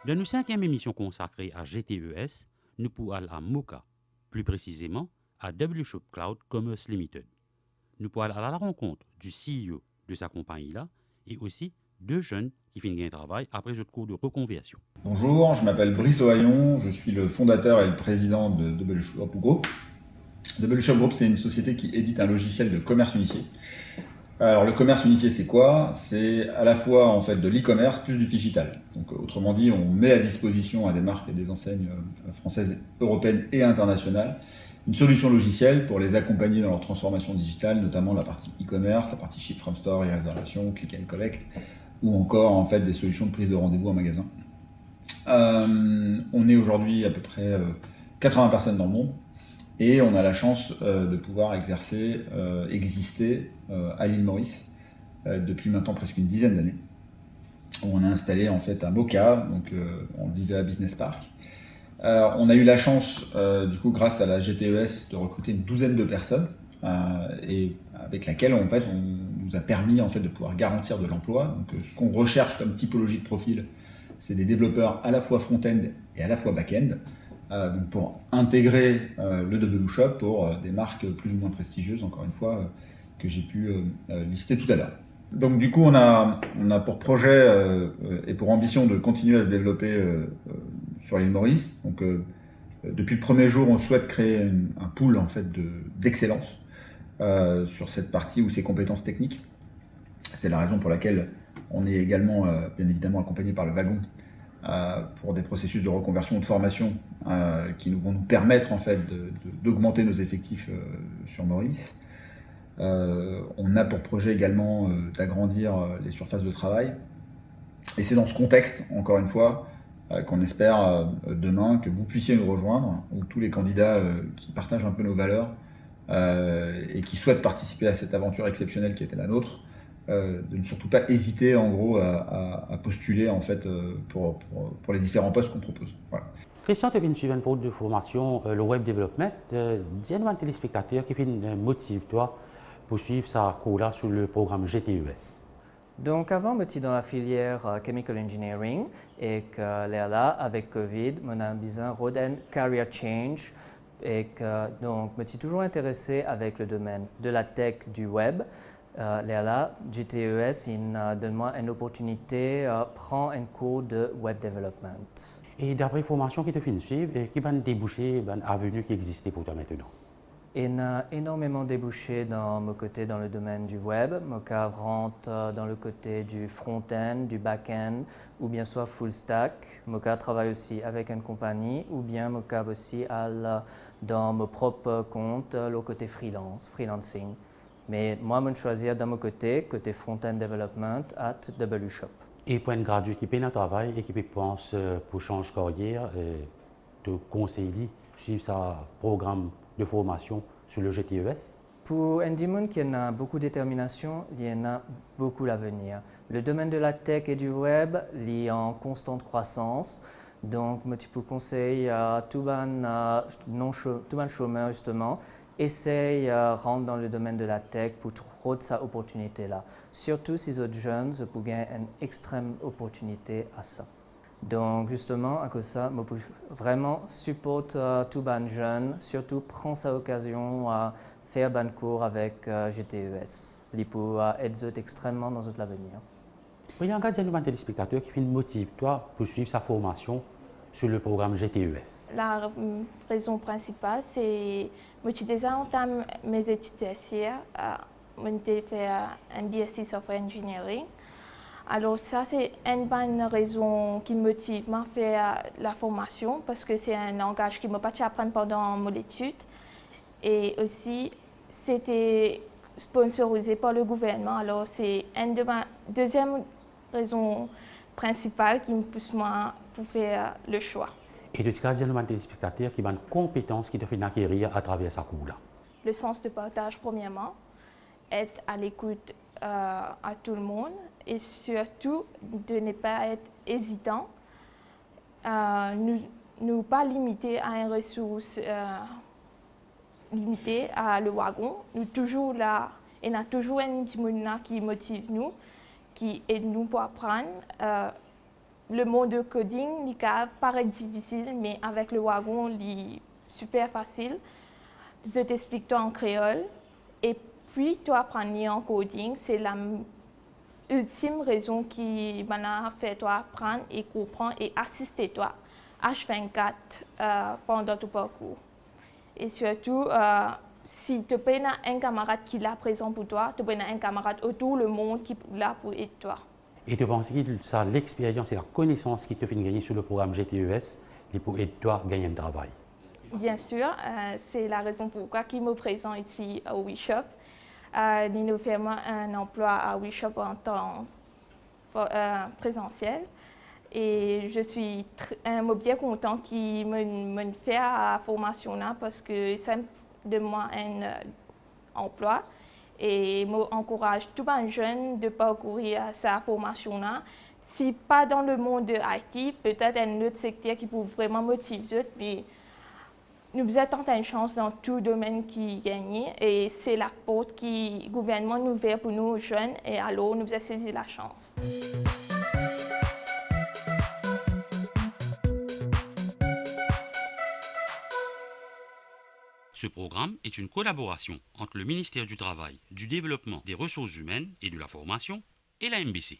Dans notre cinquième émission consacrée à GTES, nous pourrons aller à Mocha, plus précisément à WShop Cloud Commerce Limited. Nous pourrons aller à la rencontre du CEO de sa compagnie-là et aussi deux jeunes qui finissent un travail après notre cours de reconversion. Bonjour, je m'appelle Brice Ohaillon, je suis le fondateur et le président de WShop Group. WShop Group, c'est une société qui édite un logiciel de commerce unifié. Alors le commerce unifié, c'est quoi? C'est à la fois en fait de l'e-commerce plus du digital. Donc autrement dit, on met à disposition à des marques et des enseignes françaises, européennes et internationales une solution logicielle pour les accompagner dans leur transformation digitale, notamment la partie e-commerce, la partie ship from store et réservation, click and collect, ou encore en fait des solutions de prise de rendez-vous en magasin. On est aujourd'hui à peu près 80 personnes dans le monde et on a la chance de pouvoir exister à l'île Maurice depuis maintenant presque une dizaine d'années. On a installé en fait un Mocha, donc on le vivait à Business Park. On a eu la chance, du coup, grâce à la GTES, de recruter une douzaine de personnes et avec laquelle en fait, on nous a permis en fait, de pouvoir garantir de l'emploi. Donc, ce qu'on recherche comme typologie de profil, c'est des développeurs à la fois front-end et à la fois back-end, donc pour intégrer le WShop pour des marques plus ou moins prestigieuses, encore une fois, que j'ai pu lister tout à l'heure. Donc du coup, on a pour projet et pour ambition de continuer à se développer sur l'île Maurice. Donc depuis le premier jour, on souhaite créer un pool en fait d'excellence sur cette partie ou ces compétences techniques. C'est la raison pour laquelle on est également bien évidemment accompagné par le wagon pour des processus de reconversion ou de formation qui vont nous permettre en fait d'augmenter nos effectifs sur Maurice. On a pour projet également d'agrandir les surfaces de travail. Et c'est dans ce contexte, encore une fois, qu'on espère demain que vous puissiez nous rejoindre, ou tous les candidats qui partagent un peu nos valeurs et qui souhaitent participer à cette aventure exceptionnelle qui était la nôtre, de ne surtout pas hésiter en gros à postuler en fait pour les différents postes qu'on propose. Voilà. Christian, tu viens suivre une faute de formation, le web development. Dis-nous à un téléspectateur qui motive toi pour suivre sa cours sur le programme GTES. Donc avant, j'étais dans la filière Chemical Engineering et que là, avec Covid, on a besoin d'un career change et que donc je suis toujours intéressé avec le domaine de la tech, du web. Là, GTES donne-moi une opportunité de prendre un cours de web development. Et d'après les formations qui te finissent suivre, qui va déboucher une avenue qui existait pour toi maintenant? Il a énormément débouché dans mon côté dans le domaine du web. Mocha rentre dans le côté du front-end, du back-end ou bien soit full stack. Mocha travaille aussi avec une compagnie ou bien Mocha aussi dans mon propre compte, le côté freelancing. Mais moi, je choisir dans mon côté front-end development at WShop. Et pour un gradué qui peine à travail et qui pense pour changer de carrière, te conseille suivre sa programme de formation sur le GTES? Pour un démon qui a beaucoup de détermination, il y en a beaucoup l'avenir. Le domaine de la tech et du web est en constante croissance. Donc, je peux conseiller à tout le chômeur justement, essaye de rentrer dans le domaine de la tech pour trouver cette opportunité-là. Surtout si vous êtes jeunes, vous pouvez gagner une extrême opportunité à ça. Donc justement, à cause de ça, je peux vraiment supporter tout les jeunes, surtout prendre cette occasion à faire un cours avec GTES. Il peut aider extrêmement dans l'avenir. Il y a un gars de téléspectateur qui motive toi pour suivre sa formation sur le programme GTES. La raison principale, c'est que j'ai déjà entamé mes études tertiaires. J'ai fait un BSc Software Engineering. Alors ça, c'est une bonne raison qui me motive à faire la formation parce que c'est un langage qui m'a pas appris pendant mon étude. Et aussi, c'était sponsorisé par le gouvernement. Alors c'est une de ma deuxième raison principale qui me pousse moi pour faire le choix. Et de ce cas, il y a des spectateurs qui ont une compétence qui te fait acquérir à travers sa cours-là. Le sens de partage, premièrement, être à l'écoute à tout le monde et surtout de ne pas être hésitant, ne pas limiter à une ressource limitée à le wagon. Nous toujours là, et on a toujours un petit monde qui motive nous, qui aide nous pour apprendre le monde de coding, il paraît difficile, mais avec le wagon, il est super facile. Je t'explique toi en créole. Et puis, toi apprendre en coding, c'est la ultime raison qui m'a fait toi apprendre et comprendre et assister toi H24 pendant ton parcours. Et surtout, si tu as un camarade qui est là présent pour toi, tu as un camarade autour le monde qui est là pour aider toi. Et tu penses que ça, l'expérience et la connaissance qui te fait gagner sur le programme GTES, et pour aider toi à gagner un travail? Bien sûr, c'est la raison pourquoi il me présente ici au WeShop. Il nous fait un emploi à WeShop en temps présentiel. Et je suis bien content qu'il me fait la formation là parce que ça me demande un emploi. Et m'encourage tout un jeune de parcourir sa formation là. Si pas dans le monde de IT, peut-être un autre secteur qui peut vraiment motiver, mais nous avons une chance dans tout domaine qui gagne et c'est la porte que le gouvernement nous ouvre pour nous jeunes et alors nous avons saisi la chance. Ce programme est une collaboration entre le ministère du Travail, du Développement des Ressources Humaines et de la Formation et la MBC.